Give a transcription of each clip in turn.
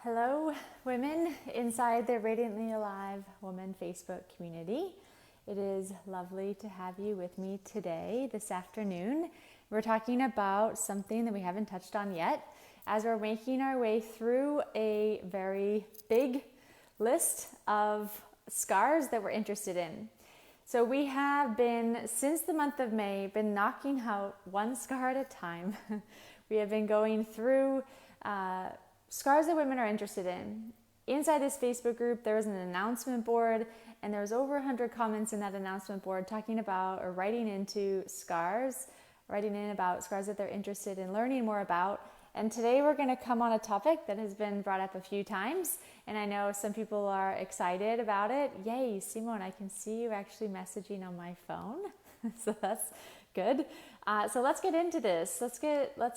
Hello, women inside the Radiantly Alive Woman Facebook community. It is lovely to have you with me today, this afternoon. We're talking about something that we haven't touched on yet as we're making our way through a very big list of scars that we're interested in. So we have been, since the month of May, been knocking out one scar at a time. We have been going through scars that women are interested in. Inside this Facebook group, there was an announcement board, and there was over 100 comments in that announcement board talking about or writing in about scars that they're interested in learning more about. And today we're going to come on a topic that has been brought up a few times, and I know some people are excited about it. Yay, Simone, I can see you actually messaging on my phone, so that's good. So let's get into this. Let's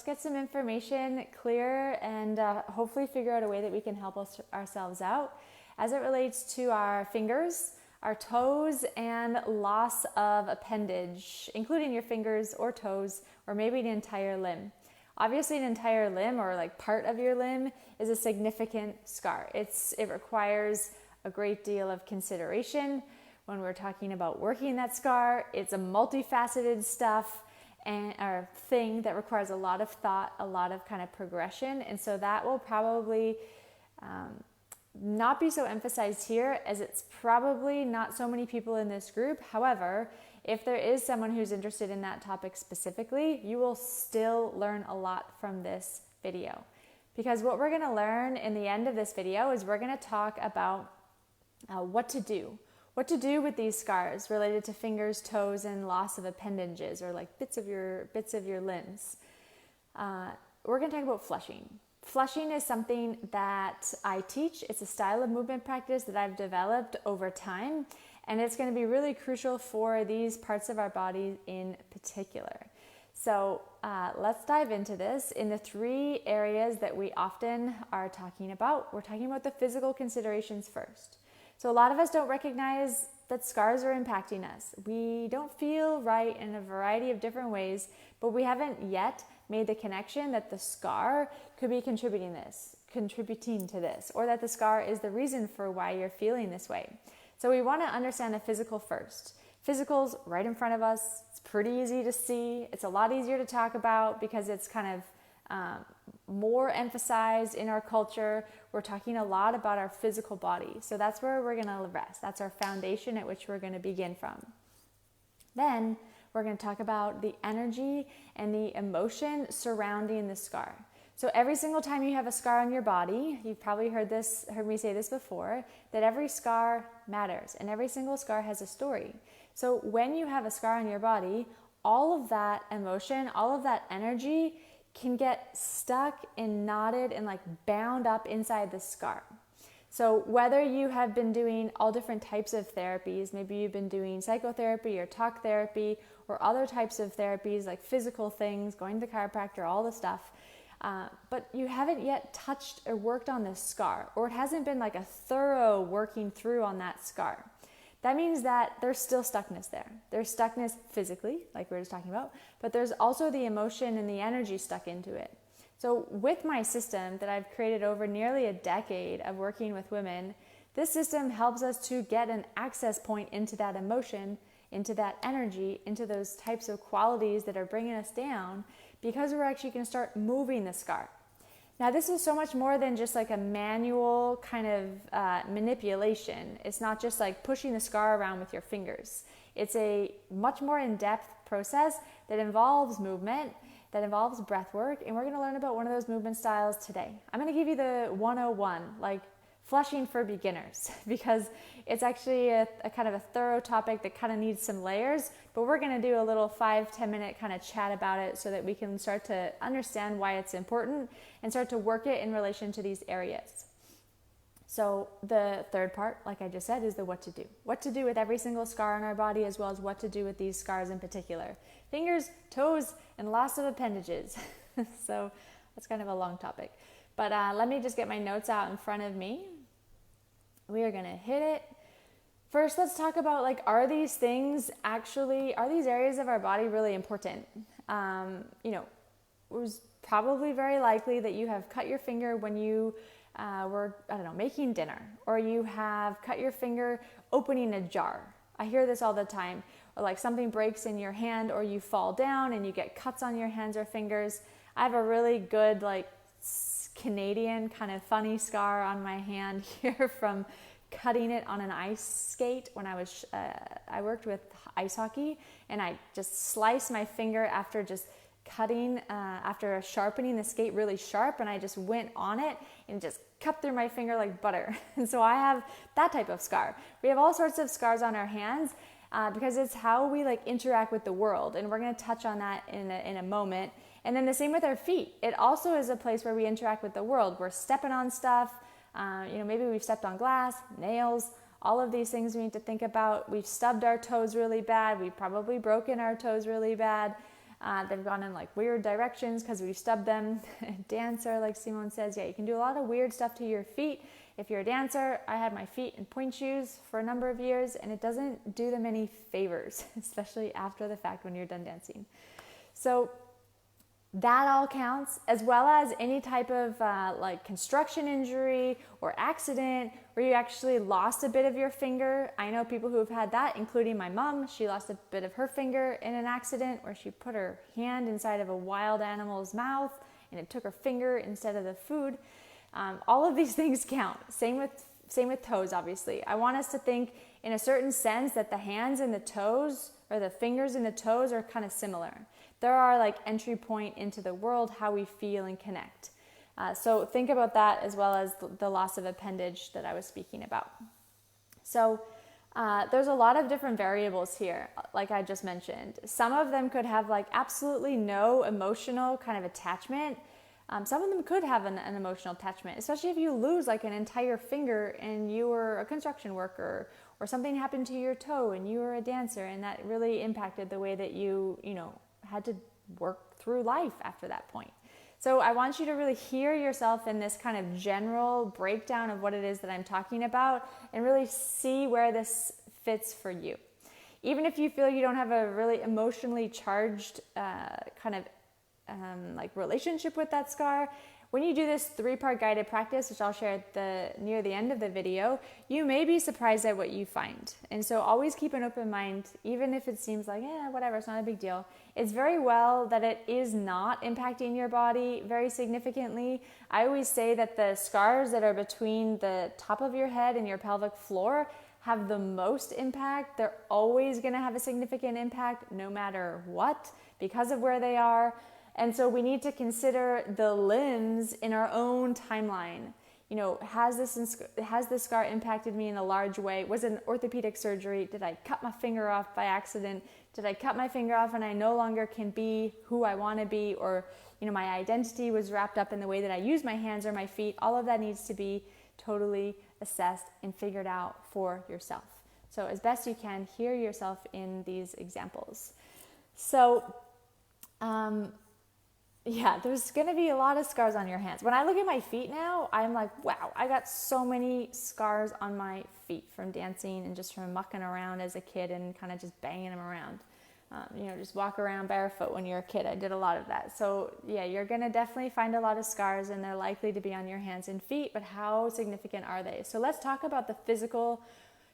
get some information clear and hopefully figure out a way that we can help ourselves out as it relates to our fingers, our toes, and loss of appendage, including your fingers or toes, or maybe an entire limb. Obviously, an entire limb or like part of your limb is a significant scar. It requires a great deal of consideration. When we're talking about working that scar, it's a multifaceted thing that requires a lot of thought, a lot of kind of progression. And so that will probably not be so emphasized here, as it's probably not so many people in this group. However, if there is someone who's interested in that topic specifically, you will still learn a lot from this video. Because what we're going to learn in the end of this video is we're going to talk about what to do with these scars related to fingers, toes, and loss of appendages, or like bits of your limbs. We're going to talk about flushing. Flushing is something that I teach. It's a style of movement practice that I've developed over time, and it's going to be really crucial for these parts of our body in particular. So let's dive into this. In the three areas that we often are talking about, we're talking about the physical considerations first. So a lot of us don't recognize that scars are impacting us. We don't feel right in a variety of different ways, but we haven't yet made the connection that the scar could be contributing to this, or that the scar is the reason for why you're feeling this way. So we want to understand the physical first. Physical's right in front of us. It's pretty easy to see. It's a lot easier to talk about because it's kind of more emphasized in our culture. We're talking a lot about our physical body. So that's where we're going to rest. That's our foundation at which we're going to begin from. Then we're going to talk about the energy and the emotion surrounding the scar. So every single time you have a scar on your body, you've probably heard me say this before, that every scar matters and every single scar has a story. So when you have a scar on your body, all of that emotion, all of that energy can get stuck and knotted and like bound up inside the scar. So whether you have been doing all different types of therapies, maybe you've been doing psychotherapy or talk therapy or other types of therapies like physical things, going to the chiropractor, all the stuff, but you haven't yet touched or worked on this scar, or it hasn't been like a thorough working through on that scar. That means that there's still stuckness there. There's stuckness physically, like we were just talking about, but there's also the emotion and the energy stuck into it. So with my system that I've created over nearly a decade of working with women, this system helps us to get an access point into that emotion, into that energy, into those types of qualities that are bringing us down, because we're actually going to start moving the scar. Now, this is so much more than just like a manual kind of manipulation. It's not just like pushing the scar around with your fingers. It's a much more in-depth process that involves movement, that involves breath work, and we're going to learn about one of those movement styles today. I'm going to give you the 101, like flushing for beginners, because it's actually a kind of a thorough topic that kind of needs some layers, but we're going to do a little 5-10 minute kind of chat about it so that we can start to understand why it's important and start to work it in relation to these areas. So the third part, like I just said, is the what to do. What to do with every single scar on our body, as well as what to do with these scars in particular. Fingers, toes, and loss of appendages. So that's kind of a long topic. But let me just get my notes out in front of me. We are going to hit it. First, let's talk about, like, are these areas of our body really important? was probably very likely that you have cut your finger when you were, I don't know, making dinner, or you have cut your finger opening a jar. I hear this all the time. Or like something breaks in your hand, or you fall down and you get cuts on your hands or fingers. I have a really good like Canadian kind of funny scar on my hand here from cutting it on an ice skate when I worked with ice hockey, and I just sliced my finger after just cutting, after sharpening the skate really sharp, and I just went on it and just cut through my finger like butter. And so I have that type of scar. We have all sorts of scars on our hands because it's how we like interact with the world, and we're going to touch on that in a moment. And then the same with our feet. It also is a place where we interact with the world. We're stepping on stuff. Maybe we've stepped on glass, nails, all of these things we need to think about. We've stubbed our toes really bad. We've probably broken our toes really bad. They've gone in like weird directions because we've stubbed them. Dancer, like Simone says, yeah, you can do a lot of weird stuff to your feet. If you're a dancer, I had my feet in point shoes for a number of years, and it doesn't do them any favors, especially after the fact when you're done dancing. So that all counts, as well as any type of like construction injury or accident where you actually lost a bit of your finger. I know people who have had that, including my mom. She lost a bit of her finger in an accident where she put her hand inside of a wild animal's mouth and it took her finger instead of the food. All of these things count. Same with toes, obviously. I want us to think in a certain sense that the hands and the toes, or the fingers and the toes, are kind of similar. There are like entry point into the world, how we feel and connect. So think about that, as well as the loss of appendage that I was speaking about. So there's a lot of different variables here, like I just mentioned. Some of them could have like absolutely no emotional kind of attachment. Some of them could have an emotional attachment, especially if you lose like an entire finger and you were a construction worker, or something happened to your toe and you were a dancer, and that really impacted the way that you had to work through life after that point. So I want you to really hear yourself in this kind of general breakdown of what it is that I'm talking about, and really see where this fits for you. Even if you feel you don't have a really emotionally charged like relationship with that scar, when you do this 3-part guided practice, which I'll share near the end of the video, you may be surprised at what you find. And so always keep an open mind, even if it seems like, whatever, it's not a big deal. It's very well that it is not impacting your body very significantly. I always say that the scars that are between the top of your head and your pelvic floor have the most impact. They're always going to have a significant impact no matter what, because of where they are. And so we need to consider the limbs in our own timeline. Has this scar impacted me in a large way? Was it an orthopedic surgery? Did I cut my finger off by accident? Did I cut my finger off and I no longer can be who I want to be? Or, my identity was wrapped up in the way that I use my hands or my feet. All of that needs to be totally assessed and figured out for yourself. So as best you can, hear yourself in these examples. So, there's going to be a lot of scars on your hands. When I look at my feet now, I'm like, wow, I got so many scars on my feet from dancing and just from mucking around as a kid and kind of just banging them around. Just walk around barefoot when you're a kid. I did a lot of that. So you're going to definitely find a lot of scars, and they're likely to be on your hands and feet, but how significant are they? So let's talk about the physical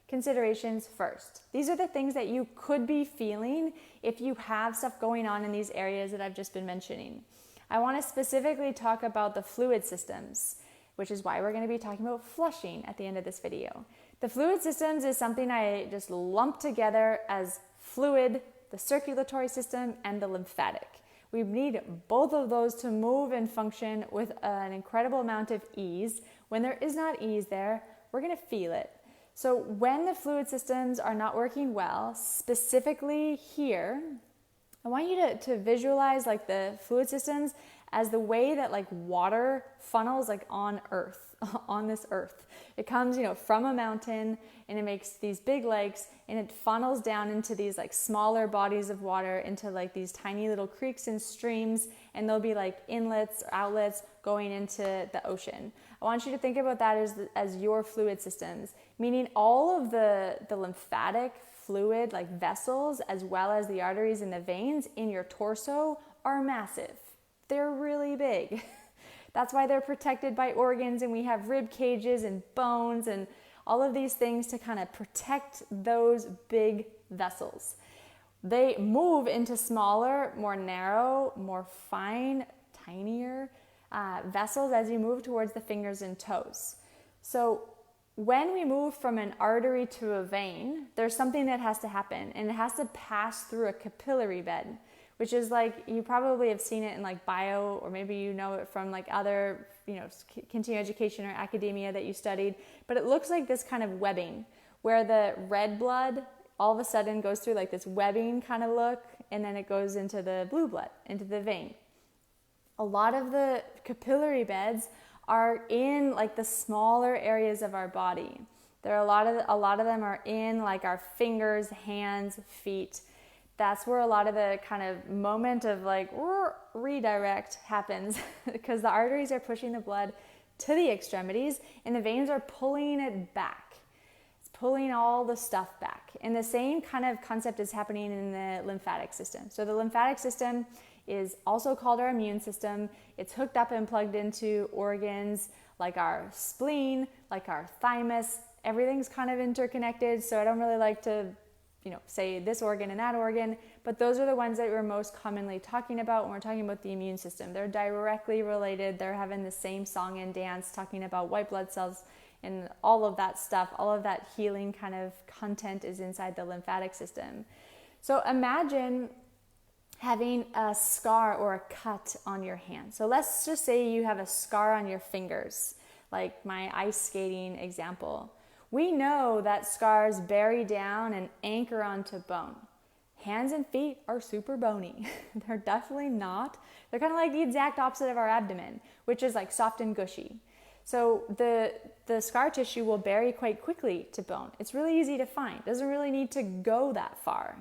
considerations first. These are the things that you could be feeling if you have stuff going on in these areas that I've just been mentioning. I want to specifically talk about the fluid systems, which is why we're going to be talking about flushing at the end of this video. The fluid systems is something I just lump together as fluid, the circulatory system, and the lymphatic. We need both of those to move and function with an incredible amount of ease. When there is not ease there, we're going to feel it. So when the fluid systems are not working well, specifically here, I want you to visualize like the fluid systems as the way that like water funnels like on earth, on this earth. It comes, from a mountain, and it makes these big lakes, and it funnels down into these like smaller bodies of water, into like these tiny little creeks and streams, and there'll be like inlets or outlets going into the ocean. I want you to think about that as your fluid systems, meaning all of the lymphatic fluid, like vessels, as well as the arteries and the veins in your torso, are massive. They're really big. That's why they're protected by organs, and we have rib cages and bones and all of these things to kind of protect those big vessels. They move into smaller, more narrow, more fine, tinier vessels as you move towards the fingers and toes. So when we move from an artery to a vein, there's something that has to happen, and it has to pass through a capillary bed, which is like, you probably have seen it in like bio, or maybe you know it from like other, continuing education or academia that you studied, but it looks like this kind of webbing where the red blood all of a sudden goes through like this webbing kind of look, and then it goes into the blue blood, into the vein. A lot of the capillary beds are in like the smaller areas of our body. There are a lot of them are in like our fingers, hands, feet. That's where a lot of the kind of moment of like redirect happens because the arteries are pushing the blood to the extremities and the veins are pulling it back. It's pulling all the stuff back. And the same kind of concept is happening in the lymphatic system. So the lymphatic system is also called our immune system. It's hooked up and plugged into organs like our spleen, like our thymus. Everything's kind of interconnected, so I don't really like to, say this organ and that organ, but those are the ones that we're most commonly talking about when we're talking about the immune system. They're directly related. They're having the same song and dance, talking about white blood cells and all of that stuff. All of that healing kind of content is inside the lymphatic system. So imagine having a scar or a cut on your hand. So let's just say you have a scar on your fingers, like my ice skating example. We know that scars bury down and anchor onto bone. Hands and feet are super bony. They're definitely not. They're kind of like the exact opposite of our abdomen, which is like soft and gushy. So the scar tissue will bury quite quickly to bone. It's really easy to find. It doesn't really need to go that far.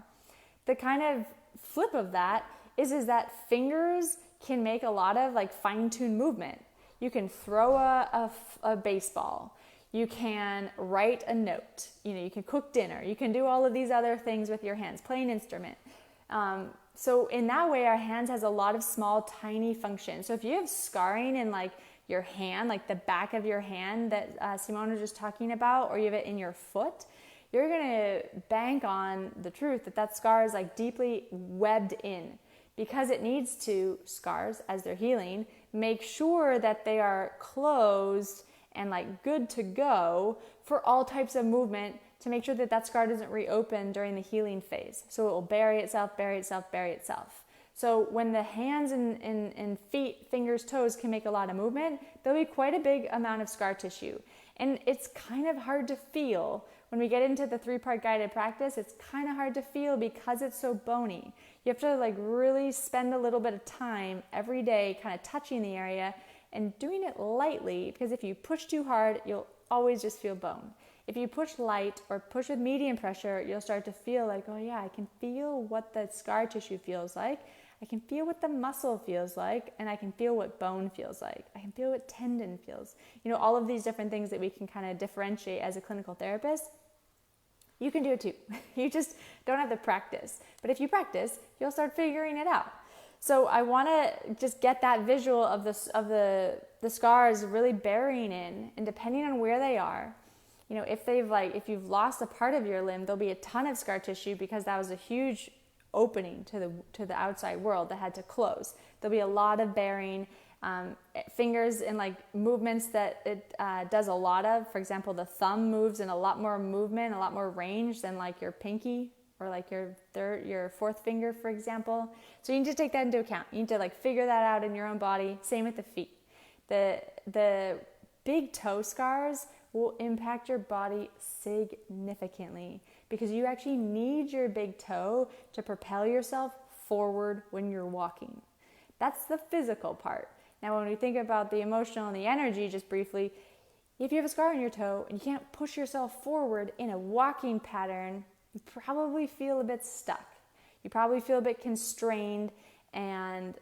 The kind of flip of that is that fingers can make a lot of like fine-tuned movement. You can throw a baseball. You can write a note. You can cook dinner. You can do all of these other things with your hands, play an instrument. So in that way, our hands has a lot of small, tiny functions. So if you have scarring in like your hand, like the back of your hand that Simone was just talking about, or you have it in your foot, you're going to bank on the truth that scar is like deeply webbed in, because it needs to, scars as they're healing, make sure that they are closed and like good to go for all types of movement, to make sure that scar doesn't reopen during the healing phase. So it will bury itself. So when the hands and feet, fingers, toes can make a lot of movement, there'll be quite a big amount of scar tissue. And it's kind of hard to feel. When we get into the 3-part guided practice, it's kind of hard to feel because it's so bony. You have to like really spend a little bit of time every day kind of touching the area and doing it lightly, because if you push too hard, you'll always just feel bone. If you push light or push with medium pressure, you'll start to feel like, oh yeah, I can feel what the scar tissue feels like. I can feel what the muscle feels like, and I can feel what bone feels like. I can feel what tendon feels. All of these different things that we can kind of differentiate as a clinical therapist. You can do it too. You just don't have the practice. But if you practice, you'll start figuring it out. So I want to just get that visual of the scars really burying in, and depending on where they are, if you've lost a part of your limb, there'll be a ton of scar tissue because that was a huge opening to the outside world that had to close. There'll be a lot of bearing. Fingers and like movements that it does a lot of. For example, the thumb moves in a lot more movement, a lot more range than like your pinky or like your fourth finger, for example. So you need to take that into account. You need to like figure that out in your own body. Same with the feet. The big toe scars will impact your body significantly because you actually need your big toe to propel yourself forward when you're walking. That's the physical part. Now, when we think about the emotional and the energy, just briefly, if you have a scar on your toe and you can't push yourself forward in a walking pattern, you probably feel a bit stuck. You probably feel a bit constrained and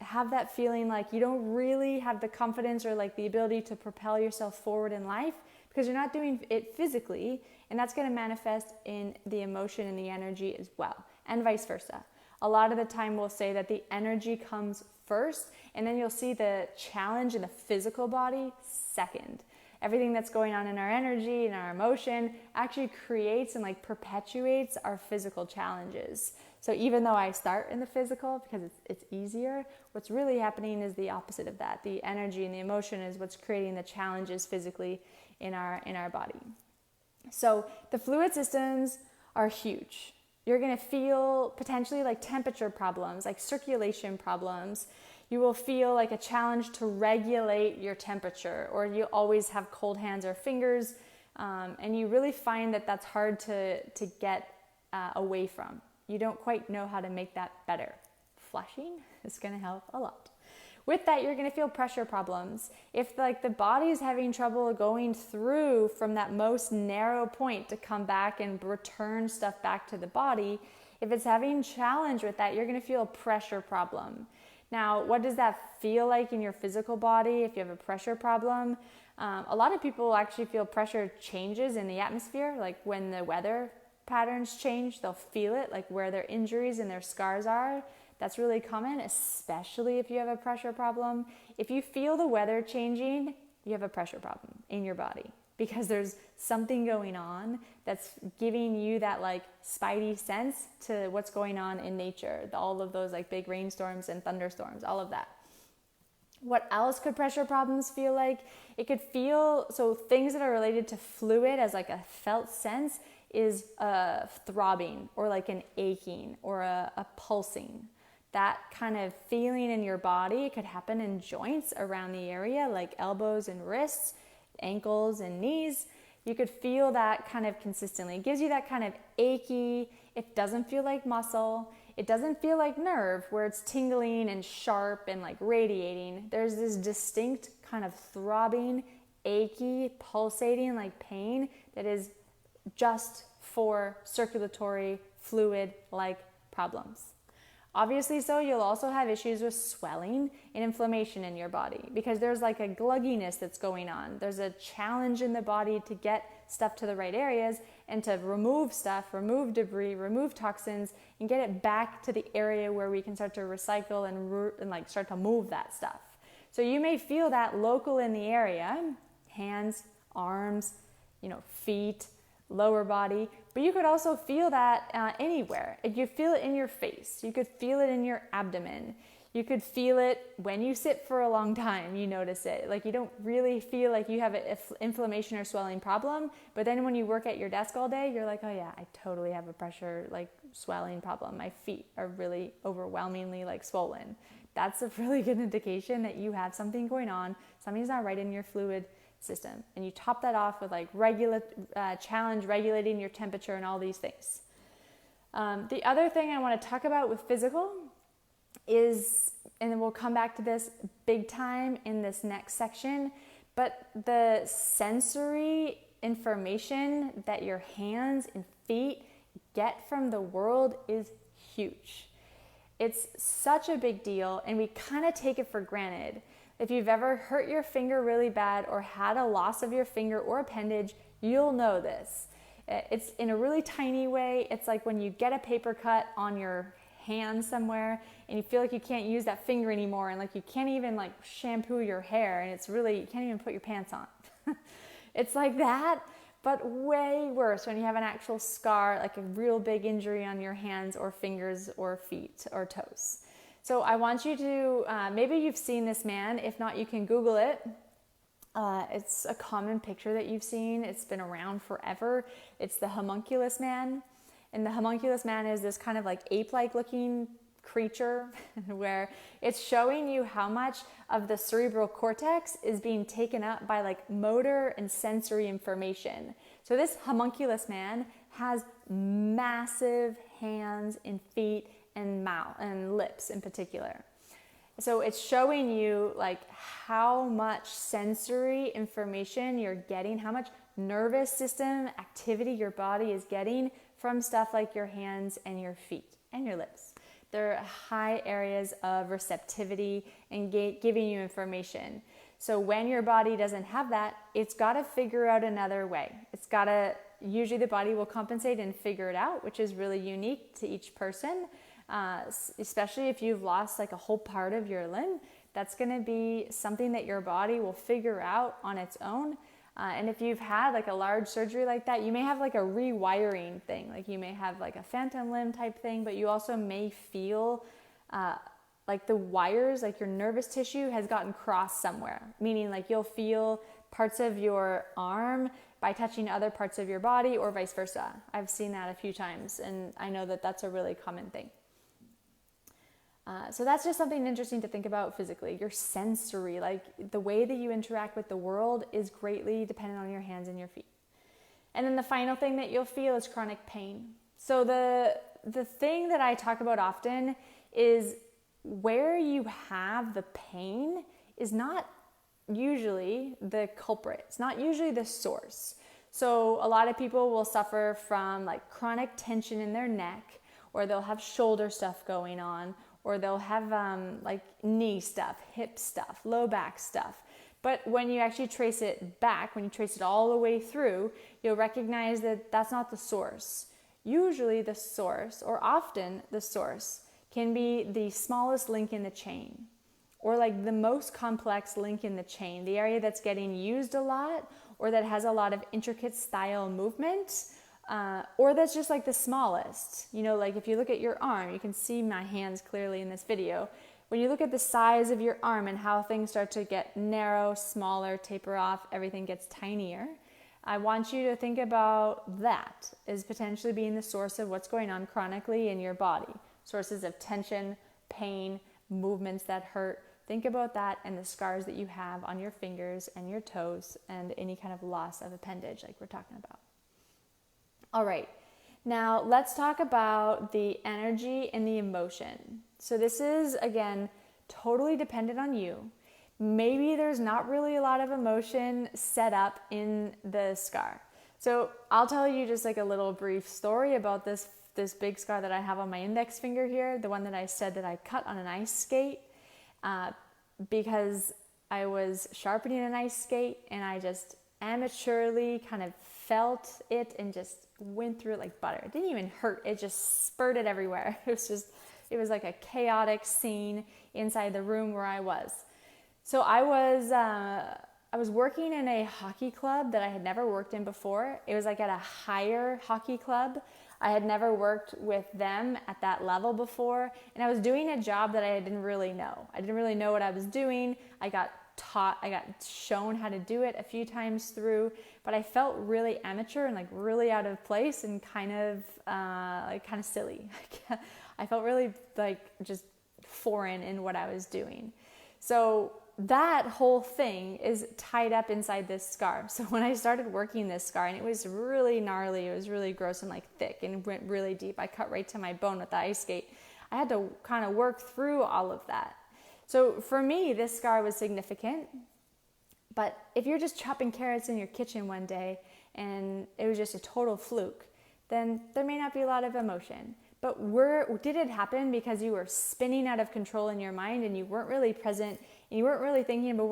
have that feeling like you don't really have the confidence or like the ability to propel yourself forward in life because you're not doing it physically, and that's going to manifest in the emotion and the energy as well, and vice versa. A lot of the time we'll say that the energy comes first, and then you'll see the challenge in the physical body second. Everything that's going on in our energy and our emotion actually creates and like perpetuates our physical challenges. So even though I start in the physical because it's easier, what's really happening is the opposite of that. The energy and the emotion is what's creating the challenges physically in our body. So the fluid systems are huge. You're going to feel potentially like temperature problems, like circulation problems. You will feel like a challenge to regulate your temperature, or you always have cold hands or fingers, and you really find that that's hard to get away from. You don't quite know how to make that better. Flushing is going to help a lot. With that, you're going to feel pressure problems. If like the body is having trouble going through from that most narrow point to come back and return stuff back to the body, if it's having challenge with that, you're going to feel a pressure problem. Now, what does that feel like in your physical body if you have a pressure problem? A lot of people actually feel pressure changes in the atmosphere, like when the weather patterns change, they'll feel it, like where their injuries and their scars are. That's really common, especially if you have a pressure problem. If you feel the weather changing, you have a pressure problem in your body because there's something going on that's giving you that like spidey sense to what's going on in nature. All of those like big rainstorms and thunderstorms, all of that. What else could pressure problems feel like? It could feel, so things that are related to fluid as like a felt sense is a throbbing or like an aching or a pulsing. That kind of feeling in your body could happen in joints around the area, like elbows and wrists, ankles and knees. You could feel that kind of consistently. It gives you that kind of achy. It doesn't feel like muscle. It doesn't feel like nerve where it's tingling and sharp and like radiating. There's this distinct kind of throbbing, achy, pulsating like pain that is just for circulatory fluid like problems. Obviously, so you'll also have issues with swelling and inflammation in your body because there's like a glugginess that's going on. There's a challenge in the body to get stuff to the right areas and to remove stuff, remove debris, remove toxins, and get it back to the area where we can start to recycle and like start to move that stuff. So you may feel that local in the area, hands, arms, feet, lower body, but you could also feel that anywhere. You feel it in your face. You could feel it in your abdomen. You could feel it when you sit for a long time. You notice it. Like you don't really feel like you have an inflammation or swelling problem, but then when you work at your desk all day, you're like, oh yeah, I totally have a pressure like swelling problem. My feet are really overwhelmingly like swollen. That's a really good indication that you have something going on. Something's not right in your fluid system, and you top that off with like challenge regulating your temperature and all these things. The other thing I want to talk about with physical is, and then we'll come back to this big time in this next section, but the sensory information that your hands and feet get from the world is huge. It's such a big deal, and we kind of take it for granted. If you've ever hurt your finger really bad or had a loss of your finger or appendage, you'll know this. It's in a really tiny way. It's like when you get a paper cut on your hand somewhere and you feel like you can't use that finger anymore, and like you can't even like shampoo your hair, and it's really, you can't even put your pants on. It's like that, but way worse when you have an actual scar, like a real big injury on your hands or fingers or feet or toes. So I want you to, maybe you've seen this man. If not, you can Google it. It's a common picture that you've seen. It's been around forever. It's the homunculus man. And the homunculus man is this kind of like ape-like looking creature where it's showing you how much of the cerebral cortex is being taken up by like motor and sensory information. So this homunculus man has massive hands and feet and mouth and lips in particular. So it's showing you like how much sensory information you're getting, how much nervous system activity your body is getting from stuff like your hands and your feet and your lips. They're high areas of receptivity and giving you information. So when your body doesn't have that, it's got to figure out another way. Usually the body will compensate and figure it out, which is really unique to each person. especially if you've lost like a whole part of your limb. That's going to be something that your body will figure out on its own. And if you've had like a large surgery like that, you may have like a rewiring thing. Like you may have like a phantom limb type thing, but you also may feel like the wires, like your nervous tissue has gotten crossed somewhere. Meaning like you'll feel parts of your arm by touching other parts of your body or vice versa. I've seen that a few times, and I know that that's a really common thing. So that's just something interesting to think about physically. Your sensory, like the way that you interact with the world is greatly dependent on your hands and your feet. And then the final thing that you'll feel is chronic pain. So the thing that I talk about often is where you have the pain is not usually the culprit. It's not usually the source. So a lot of people will suffer from like chronic tension in their neck, or they'll have shoulder stuff going on, or they'll have like knee stuff, hip stuff, low back stuff. But when you actually trace it back, when you trace it all the way through, you'll recognize that that's not the source. Usually the source, or often the source, can be the smallest link in the chain, or like the most complex link in the chain, the area that's getting used a lot, or that has a lot of intricate style movement, or that's just like the smallest. You know, like if you look at your arm, you can see my hands clearly in this video. When you look at the size of your arm and how things start to get narrow, smaller, taper off, everything gets tinier. I want you to think about that as potentially being the source of what's going on chronically in your body. Sources of tension, pain, movements that hurt. Think about that and the scars that you have on your fingers and your toes and any kind of loss of appendage like we're talking about. All right, now let's talk about the energy and the emotion. So this is, again, totally dependent on you. Maybe there's not really a lot of emotion set up in the scar. So I'll tell you just like a little brief story about this big scar that I have on my index finger here, the one that I said that I cut on an ice skate because I was sharpening an ice skate and I just amateurly kind of felt it and just went through it like butter. It didn't even hurt. It just spurted everywhere. It was like a chaotic scene inside the room where I was. So I was working in a hockey club that I had never worked in before. It was like at a higher hockey club. I had never worked with them at that level before, and I was doing a job that I didn't really know. I didn't really know what I was doing. I got shown how to do it a few times through, but I felt really amateur and like really out of place and kind of silly. I felt really like just foreign in what I was doing. So that whole thing is tied up inside this scar. So when I started working this scar, and it was really gnarly, it was really gross and like thick and went really deep. I cut right to my bone with the ice skate. I had to kind of work through all of that. So for me, this scar was significant. But if you're just chopping carrots in your kitchen one day and it was just a total fluke, then there may not be a lot of emotion. But did it happen because you were spinning out of control in your mind and you weren't really present and you weren't really thinking about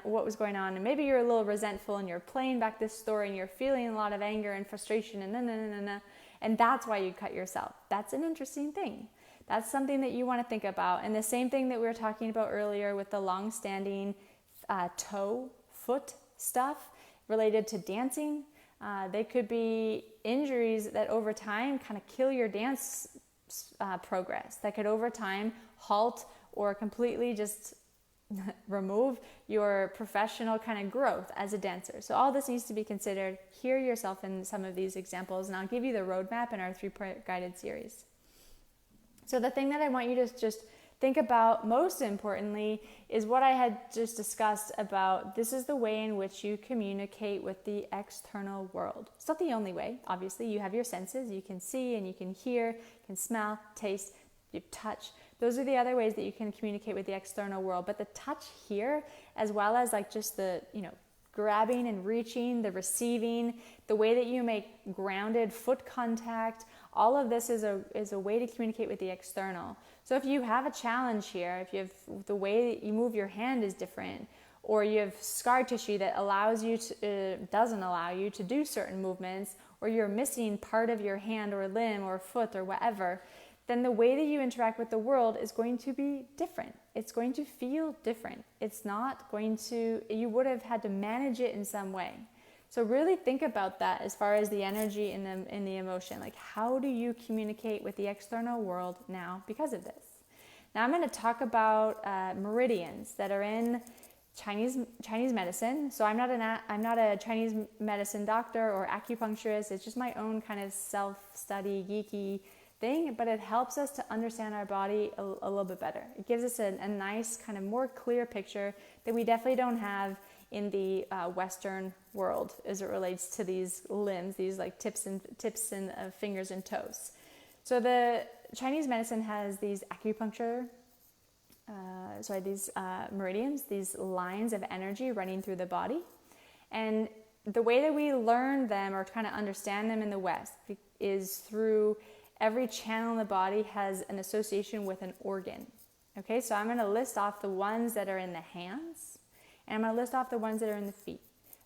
what was going on, and maybe you're a little resentful and you're playing back this story and you're feeling a lot of anger and frustration and that's why you cut yourself. That's an interesting thing. That's something that you want to think about. And the same thing that we were talking about earlier with the long-standing toe, foot stuff related to dancing. They could be injuries that over time kind of kill your dance progress, that could over time halt or completely just remove your professional kind of growth as a dancer. So all this needs to be considered. Hear yourself in some of these examples, and I'll give you the roadmap in our 3-part guided series. So the thing that I want you to just think about most importantly is what I had just discussed about this is the way in which you communicate with the external world. It's not the only way. Obviously, you have your senses. You can see and you can hear, you can smell, taste, you touch. Those are the other ways that you can communicate with the external world. But the touch here, as well as like just the, grabbing and reaching, the receiving, the way that you make grounded foot contact, all of this is a way to communicate with the external. So if you have a challenge here, if you have the way that you move your hand is different, or you have scar tissue that doesn't allow you to do certain movements, or you're missing part of your hand or limb or foot or whatever, then the way that you interact with the world is going to be different. It's going to feel different. It's not going to, you would have had to manage it in some way. So really think about that as far as the energy in the emotion. Like, how do you communicate with the external world now because of this? Now I'm going to talk about meridians that are in Chinese medicine. So I'm not a Chinese medicine doctor or acupuncturist. It's just my own kind of self-study, geeky thing, but it helps us to understand our body a little bit better. It gives us a nice kind of more clear picture that we definitely don't have in the Western world as it relates to these limbs, these like tips and fingers and toes. So the Chinese medicine has these acupuncture, these meridians, these lines of energy running through the body. And the way that we learn them or kind of understand them in the West is through every channel in the body has an association with an organ. Okay, so I'm going to list off the ones that are in the hands, and I'm going to list off the ones that are in the feet.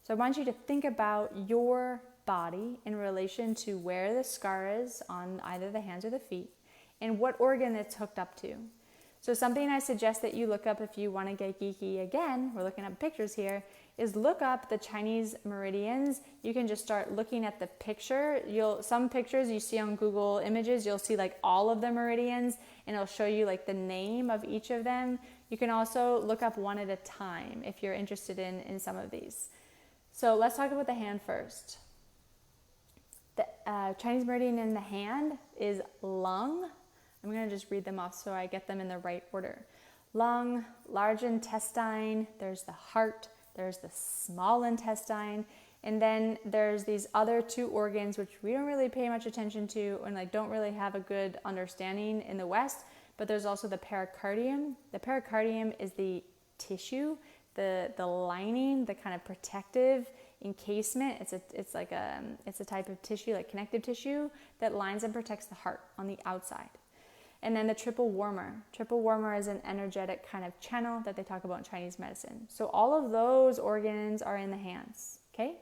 So I want you to think about your body in relation to where the scar is on either the hands or the feet, and what organ it's hooked up to. So something I suggest that you look up if you want to get geeky again, we're looking at pictures here, is look up the Chinese meridians. You can just start looking at the picture. Some pictures you see on Google Images, you'll see like all of the meridians, and it'll show you like the name of each of them. You can also look up one at a time if you're interested in some of these. So let's talk about the hand first. The Chinese meridian in the hand is lung. I'm going to just read them off so I get them in the right order. Lung, large intestine, there's the heart, there's the small intestine, and then there's these other two organs which we don't really pay much attention to and like don't really have a good understanding in the West, but there's also the pericardium. The pericardium is the tissue, the lining, the kind of protective encasement. It's a type of tissue, like connective tissue, that lines and protects the heart on the outside. And then the triple warmer. Triple warmer is an energetic kind of channel that they talk about in Chinese medicine. So all of those organs are in the hands, okay?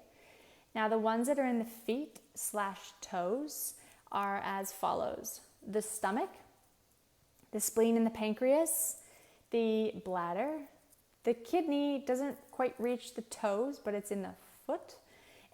Now the ones that are in the feet / toes are as follows. The stomach, the spleen and the pancreas, the bladder, the kidney doesn't quite reach the toes, but it's in the foot,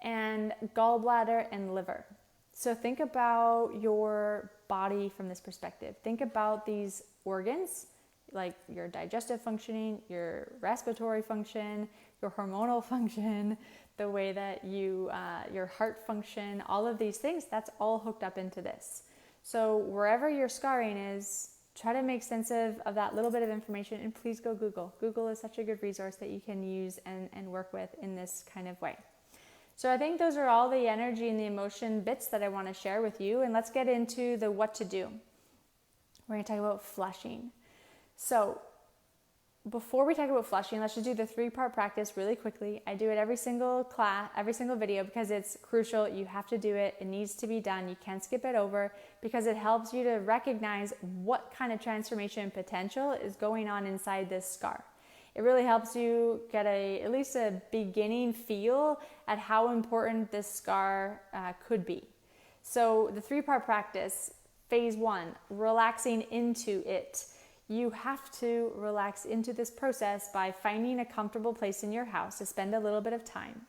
and gallbladder and liver. So think about your body from this perspective. Think about these organs, like your digestive functioning, your respiratory function, your hormonal function, the way that your heart function, all of these things, that's all hooked up into this. So wherever your scarring is, try to make sense of that little bit of information, and please go Google. Google is such a good resource that you can use and work with in this kind of way. So I think those are all the energy and the emotion bits that I want to share with you. And let's get into the what to do. We're going to talk about flushing. So before we talk about flushing, let's just do the 3-part practice really quickly. I do it every single class, every single video, because it's crucial. You have to do it. It needs to be done. You can't skip it over, because it helps you to recognize what kind of transformation potential is going on inside this scar. It really helps you get at least a beginning feel at how important this scar could be. So the 3-part practice, phase 1, relaxing into it. You have to relax into this process by finding a comfortable place in your house to spend a little bit of time.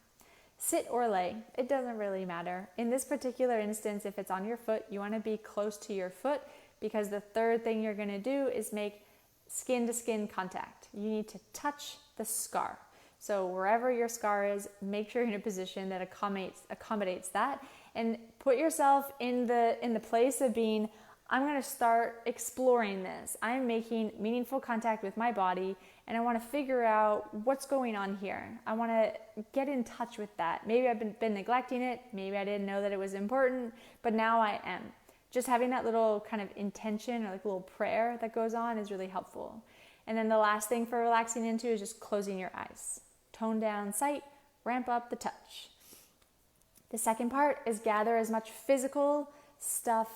Sit or lay, it doesn't really matter. In this particular instance, if it's on your foot, you want to be close to your foot, because the third thing you're going to do is make skin-to-skin contact. You need to touch the scar. So wherever your scar is, make sure you're in a position that accommodates that, and put yourself in the place of being, I'm going to start exploring this. I'm making meaningful contact with my body, and I want to figure out what's going on here. I want to get in touch with that. Maybe I've been neglecting it. Maybe I didn't know that it was important, but now I am. Just having that little kind of intention or like a little prayer that goes on is really helpful. And then the last thing for relaxing into is just closing your eyes. Tone down sight, ramp up the touch. The second part is gather as much physical stuff,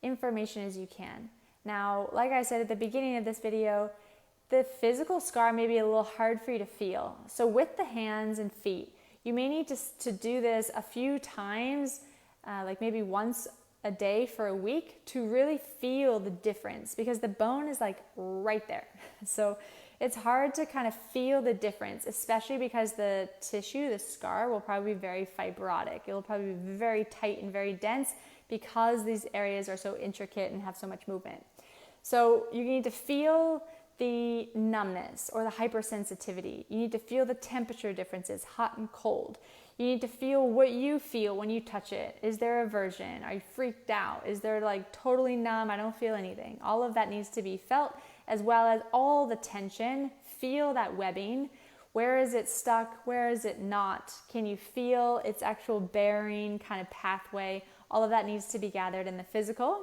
information as you can. Now, like I said at the beginning of this video, the physical scar may be a little hard for you to feel. So with the hands and feet, you may need to do this a few times, like maybe once a day for a week to really feel the difference, because the bone is like right there. So it's hard to kind of feel the difference, especially because the tissue, the scar, will probably be very fibrotic. It'll probably be very tight and very dense because these areas are so intricate and have so much movement. So you need to feel the numbness or the hypersensitivity. You need to feel the temperature differences, hot and cold. You need to feel what you feel when you touch it. Is there aversion? Are you freaked out? Is there like totally numb? I don't feel anything. All of that needs to be felt, as well as all the tension. Feel that webbing. Where is it stuck? Where is it not? Can you feel its actual bearing, kind of pathway? All of that needs to be gathered in the physical.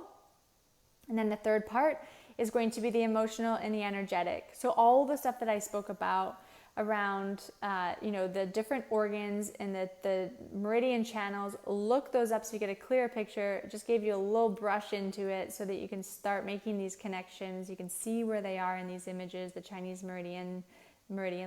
And then the third part is going to be the emotional and the energetic. So all the stuff that I spoke about around, the different organs and the meridian channels, look those up so you get a clear picture. Just gave you a little brush into it so that you can start making these connections. You can see where they are in these images, the Chinese meridian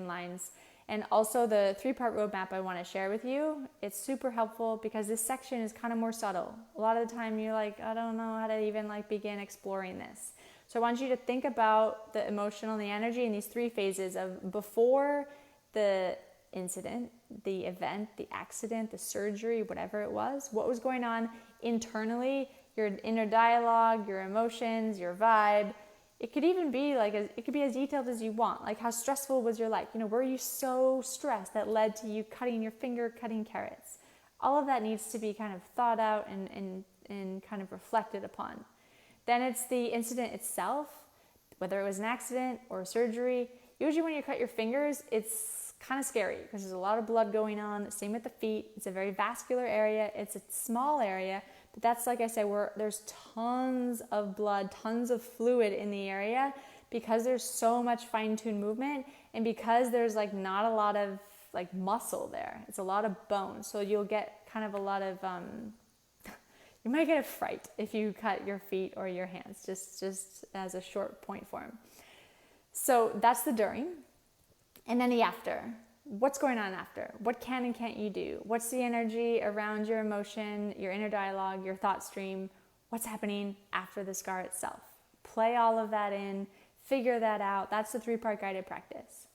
lines. And also the 3-part roadmap I want to share with you. It's super helpful because this section is kind of more subtle. A lot of the time you're like, I don't know how to even begin exploring this. So I want you to think about the emotional and the energy in these 3 phases of before the incident, the event, the accident, the surgery, whatever it was. What was going on internally, your inner dialogue, your emotions, your vibe. It could even be it could be as detailed as you want. Like, how stressful was your life? Were you so stressed that led to you cutting your finger, cutting carrots? All of that needs to be kind of thought out and kind of reflected upon. Then it's the incident itself, whether it was an accident or a surgery. Usually when you cut your fingers, it's kind of scary because there's a lot of blood going on. Same with the feet. It's a very vascular area. It's a small area, but that's, like I said, where there's tons of blood, tons of fluid in the area because there's so much fine-tuned movement and because there's not a lot of muscle there. It's a lot of bone. So you'll get kind of a lot of... You might get a fright if you cut your feet or your hands, just as a short point form. So that's the during. And then the after. What's going on after? What can and can't you do? What's the energy around your emotion, your inner dialogue, your thought stream? What's happening after the scar itself? Play all of that in, figure that out. That's the 3-part guided practice.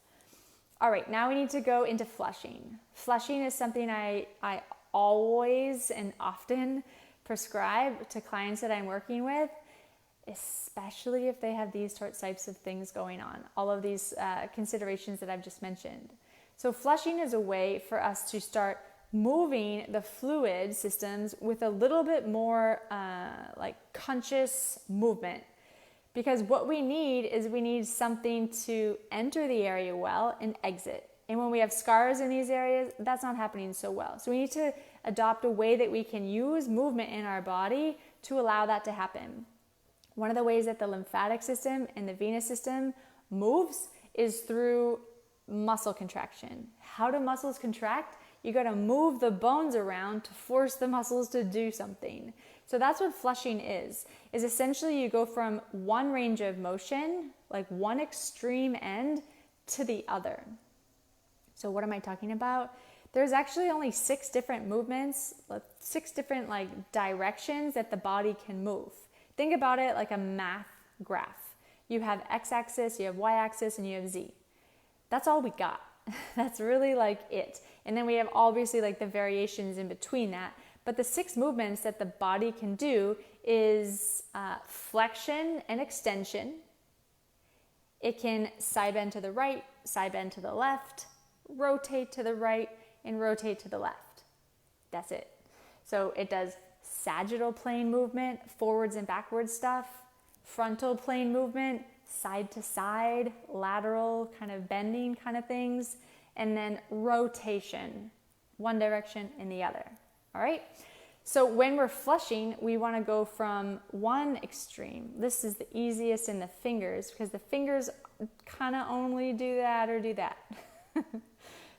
All right, now we need to go into flushing. Flushing is something I always and often prescribe to clients that I'm working with, especially if they have these types of things going on, all of these considerations that I've just mentioned. So flushing is a way for us to start moving the fluid systems with a little bit more conscious movement, because what we need something to enter the area well and exit. And when we have scars in these areas, that's not happening so well. So we need to adopt a way that we can use movement in our body to allow that to happen. One of the ways that the lymphatic system and the venous system moves is through muscle contraction. How do muscles contract? You got to move the bones around to force the muscles to do something. So that's what flushing is essentially you go from one range of motion, like one extreme end, to the other. So what am I talking about? There's actually only 6 different movements, 6 different directions that the body can move. Think about it like a math graph. You have x-axis, you have y-axis, and you have z. That's all we got. That's really it. And then we have obviously the variations in between that. But the 6 movements that the body can do is flexion and extension. It can side bend to the right, side bend to the left, rotate to the right, and rotate to the left. That's it. So it does sagittal plane movement, forwards and backwards stuff, frontal plane movement, side to side, lateral kind of bending kind of things, and then rotation, one direction and the other. All right? So when we're flushing, we want to go from one extreme. This is the easiest in the fingers because the fingers kind of only do that or do that.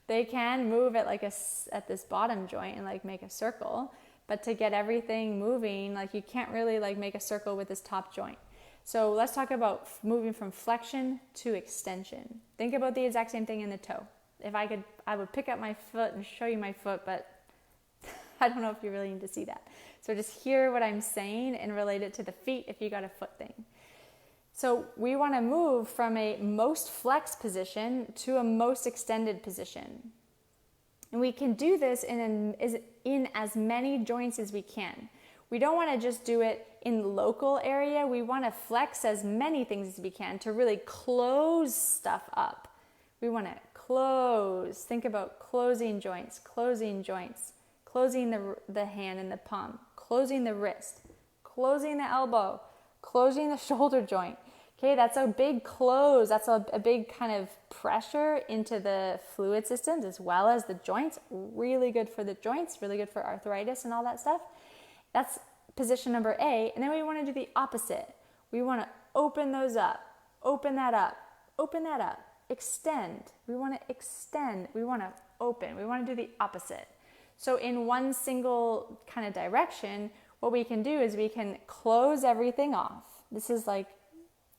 They can move at at this bottom joint and make a circle, but to get everything moving, you can't really make a circle with this top joint. So let's talk about moving from flexion to extension. Think about the exact same thing in the toe. If I could, I would pick up my foot and show you my foot, but I don't know if you really need to see that. So just hear what I'm saying and relate it to the feet if you got a foot thing. So we want to move from a most flexed position to a most extended position. And we can do this in as many joints as we can. We don't want to just do it in the local area. We want to flex as many things as we can to really close stuff up. We want to close. Think about closing joints, closing the hand and the palm, closing the wrist, closing the elbow, closing the shoulder joint. Okay, that's a big close. That's a big kind of pressure into the fluid systems as well as the joints. Really good for the joints, really good for arthritis and all that stuff. That's position number A. And then we want to do the opposite. We want to open those up, open that up, open that up, extend. We want to extend. We want to open. We want to do the opposite. So in one single kind of direction, what we can do is we can close everything off. This is like,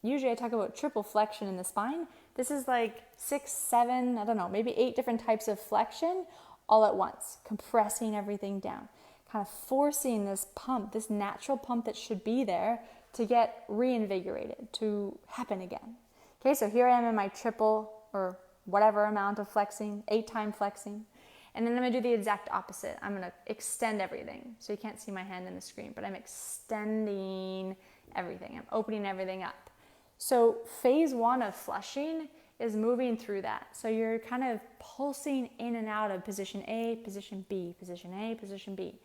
usually I talk about triple flexion in the spine. This is like 6, 7, I don't know, maybe 8 different types of flexion all at once, compressing everything down, kind of forcing this pump, this natural pump that should be there to get reinvigorated, to happen again. Okay, so here I am in my triple or whatever amount of flexing, 8-time flexing. And then I'm going to do the exact opposite. I'm going to extend everything. So you can't see my hand in the screen, but I'm extending everything. I'm opening everything up. So phase 1 of flushing is moving through that. So you're kind of pulsing in and out of position A, position B, position A, position B.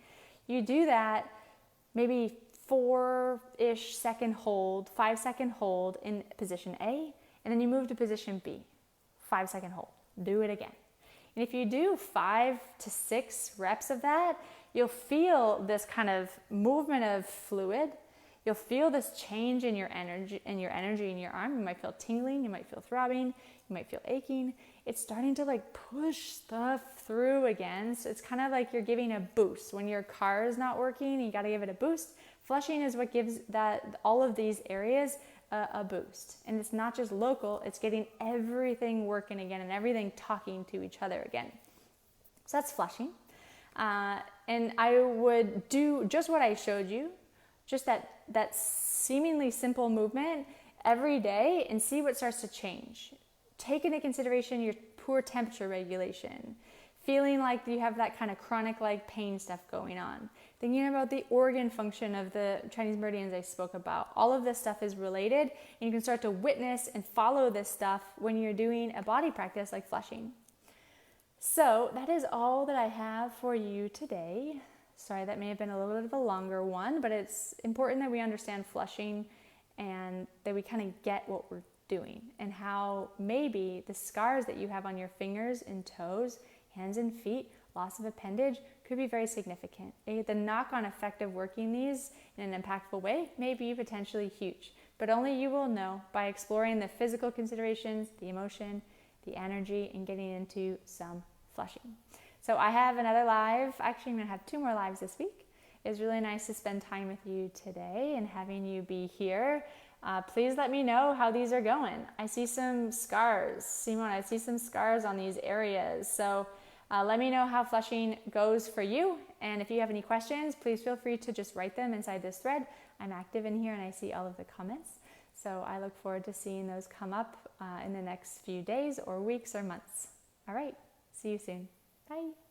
You do that maybe 4-ish second hold, 5-second hold in position A, and then you move to position B, 5-second hold. Do it again. And if you do 5 to 6 reps of that, you'll feel this kind of movement of fluid. You'll feel this change in your energy in your arm. You might feel tingling, you might feel throbbing, you might feel aching. It's starting to like push stuff through again. So it's kind of like you're giving a boost. When your car is not working, you got to give it a boost. Flushing is what gives that all of these areas a boost. And it's not just local, it's getting everything working again and everything talking to each other again. So that's flushing. And I would do just what I showed you, just that seemingly simple movement every day and see what starts to change. Take into consideration your poor temperature regulation, feeling like you have that kind of chronic like pain stuff going on, thinking about the organ function of the Chinese meridians I spoke about. All of this stuff is related, and you can start to witness and follow this stuff when you're doing a body practice like flushing. So that is all that I have for you today. Sorry, that may have been a little bit of a longer one, but it's important that we understand flushing and that we kind of get what we're doing and how maybe the scars that you have on your fingers and toes, hands and feet, loss of appendage could be very significant. The knock-on effect of working these in an impactful way may be potentially huge, but only you will know by exploring the physical considerations, the emotion, the energy, and getting into some flushing. So I have another live. Actually, I'm going to have 2 more lives this week. It's really nice to spend time with you today and having you be here. Please let me know how these are going. I see some scars. Simone, I see some scars on these areas. So let me know how flushing goes for you. And if you have any questions, please feel free to just write them inside this thread. I'm active in here and I see all of the comments. So I look forward to seeing those come up in the next few days or weeks or months. All right. See you soon. Bye.